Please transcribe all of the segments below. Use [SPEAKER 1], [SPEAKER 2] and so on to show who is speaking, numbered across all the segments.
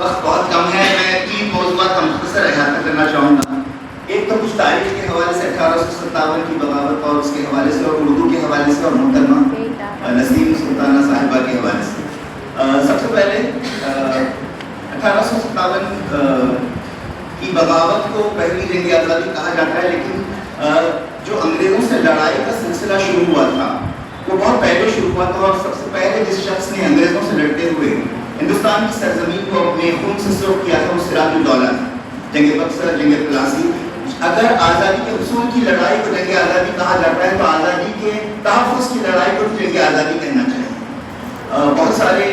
[SPEAKER 1] وقت بہت کم ہے، میں 3 موضوعات کا مختصر احاطہ کرنا چاہوں گا. ایک تو کچھ تاریخ کے حوالے سے 1857 کی بغاوت اور اس کے حوالے سے، اور اردو کے حوالے سے، اور محترمہ نسیم سلطانہ صاحبہ کے حوالے سے. سب سے پہلے 1857 کی بغاوت کو پہلی جنگ آزادی کہا جاتا ہے، لیکن جو انگریزوں سے لڑائی کا سلسلہ شروع ہوا تھا وہ بہت پہلے شروع ہوا تھا، اور سب سے پہلے جس شخص نے انگریزوں سے لڑتے ہوئے ہندوستان کی سرزمین کو اپنے خون سے سرخ کیا تھا وہ سراج الدولہ تھا. جنگ بکسر، جنگ پلاسی. اگر آزادی کے حصول کی لڑائی کو جنگ آزادی کہا جاتا ہے تو آزادی کے تحفظ کی لڑائی کو جنگ آزادی کہنا چاہیے. بہت سارے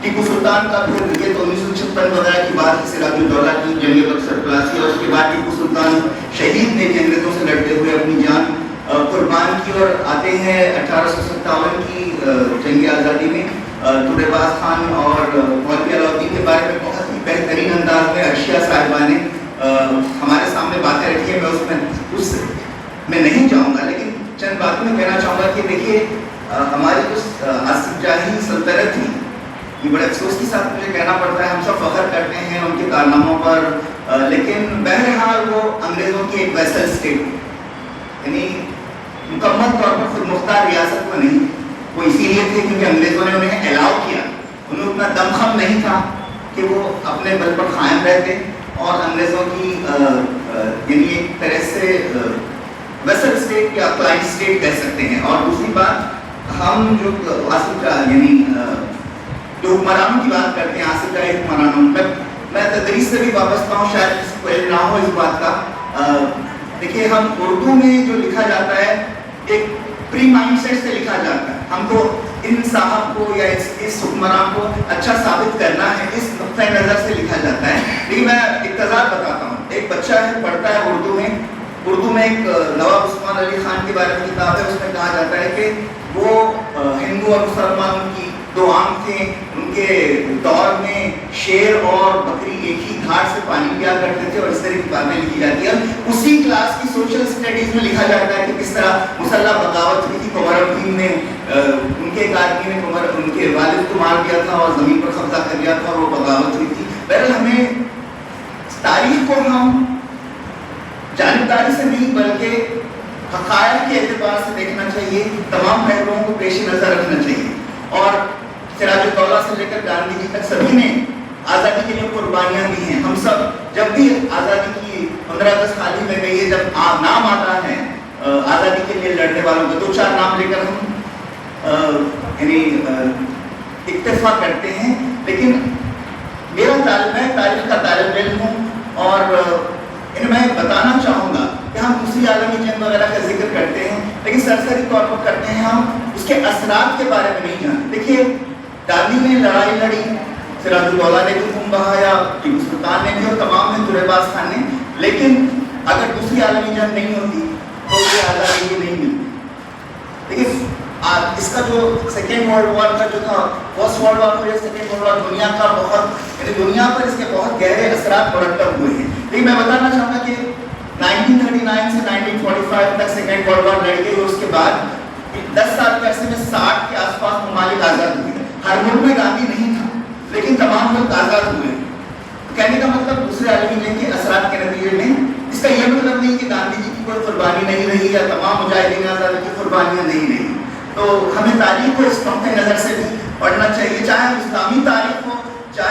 [SPEAKER 1] ٹیپو سلطان کا پھر یہ تو 1956 وغیرہ کی بات ہے، سراج الدولہ کی، جنگ بکسر، پلاسی، اور اس کے بعد ٹیپو سلطان شہید نے انگریزوں سے لڑتے ہوئے اپنی جان قربان کی. اور آتے ہیں 1857 کی جنگ آزادی میں تورے باز خان اور مولوی علاؤالدین کے بارے میں بہت ہی بہترین انداز میں عرشیہ صاحبہ نے ہمارے سامنے باتیں رکھی ہیں. میں اس میں نہیں جاؤں گا، لیکن چند باتیں میں کہنا چاہوں گا کہ دیکھیے ہماری جو آصف جاہی سلطنت تھی، یہ بڑے افسوس کے ساتھ مجھے کہنا پڑتا ہے، ہم سب فخر کرتے ہیں ان کے کارناموں پر، لیکن بہرحال وہ انگریزوں کی ایک ویسل اسٹیٹ، یعنی مکمل طور پر خود مختار ریاست میں نہیں. وہ اسی لیے تھے کیونکہ انگریزوں نے انہیں الاؤ کیا، انہیں اتنا دم خم نہیں تھا کہ وہ اپنے بل پر قائم رہتے اور انگریزوں کی یعنی ایک طرح سے ویسل اسٹیٹ یا کلائنٹ اسٹیٹ کہہ سکتے ہیں. اور دوسری بات، ہم جو آصف یعنی جو حکمرانوں کی بات کرتے ہیں، آصف جاہی حکمرانوں، میں تدریس سے بھی وابستہ ہوں، شاید کسی کو علم نہ ہو اس بات کا. دیکھیے ہم اردو میں جو لکھا جاتا ہے ایک پری مائنڈ سیٹ سے لکھا جاتا ہے. ہم کو ان صاحب کو یا اس حکمران کو اچھا ثابت کرنا ہے، اس نقطۂ نظر سے لکھا جاتا ہے. لیکن میں اقتضار بتاتا ہوں. ایک بچہ ہے پڑھتا ہے اردو میں ایک نواب عثمان علی خان کے بارے میں کتاب ہے، اس میں کہا جاتا ہے کہ وہ ہندو اور مسلمان کی دو آنکھ تھے، ان کے دور میں شیر اور بکری ایک ہی گھاٹ سے پانی پیا کرتے تھے، اور اس طرح کی باتیں لکھی جاتی ہیں. اسی کلاس کی سوشل اسٹڈیز میں لکھا جاتا ہے کہ کس طرح مسلح بغاوت ہوئی تھی. قمر الدین نے ان کے ایک آدمی نے ان کے والد کو مار دیا تھا اور زمین پر قبضہ کر لیا تھا، اور وہ بغاوت ہوئی تھی. بہرحال ہمیں تاریخ کو ہم جانبداری سے نہیں بلکہ حقائق کے اعتبار سے دیکھنا چاہیے، تمام پہلوؤں کو پیش نظر رکھنا چاہیے. اور سراج الدولہ سے لے کر گاندھی جی تک سبھی نے آزادی کے لیے قربانیاں دی ہیں. ہم سب جب بھی آزادی کی 15 اگست حالی میں گئی ہے، جب نام آتا ہے آزادی کے لیے لڑنے والوں کا، 2-4 نام لے کر ہم یعنی اکتفا کرتے ہیں. لیکن میرا میں تاریخ کا طالب علم ہوں، اور میں بتانا چاہوں گا کہ ہم دوسری عالمی جنگ وغیرہ کا ذکر کرتے ہیں، لیکن سرسری طور پر کرتے ہیں، ہم اس کے اثرات کے بارے میں نہیں جانتے. دیکھیے گاندھی نے لڑائی لڑی، سراج الدولہ نے بھی خون بہایا، ٹیپو سلطان نے بھی، اور تمام نے تورے باز خان نے. لیکن اگر دوسری عالمی جنگ نہیں ہوتی تو یہ آزادی نہیں ملتی. دیکھیے اس کا جو سیکنڈ ورلڈ وار کا جو تھا، فرسٹ ورلڈ وار اور سیکنڈ ورلڈ وار، دنیا کا بہت یعنی دنیا پر اس کے بہت گہرے اثرات مرتب ہوئے ہیں. لیکن میں بتانا چاہوں گا کہ 1939 سے 1945 تک سیکنڈ ورلڈ وار لڑ گئی، اور اس کے بعد 10 سال کے عرصے میں 60 کے آس پاس ممالک آزاد ہوئے. ہر ملک میں گاندھی نہیں تھا، لیکن تمام ملک آزاد ہوئے. کہنے کا مطلب دوسرے عالمی جنگ کے اثرات کے نتیجے میں، اس کا یہ مطلب نہیں کہ گاندھی جی کی کوئی قربانی نہیں رہی یا تمام مجاہدین آزادی کی قربانیاں نہیں رہی. تو ہمیں تاریخ کو اس نقطۂ نظر سے بھی پڑھنا چاہیے، چاہے ہم اسلامی تاریخ کو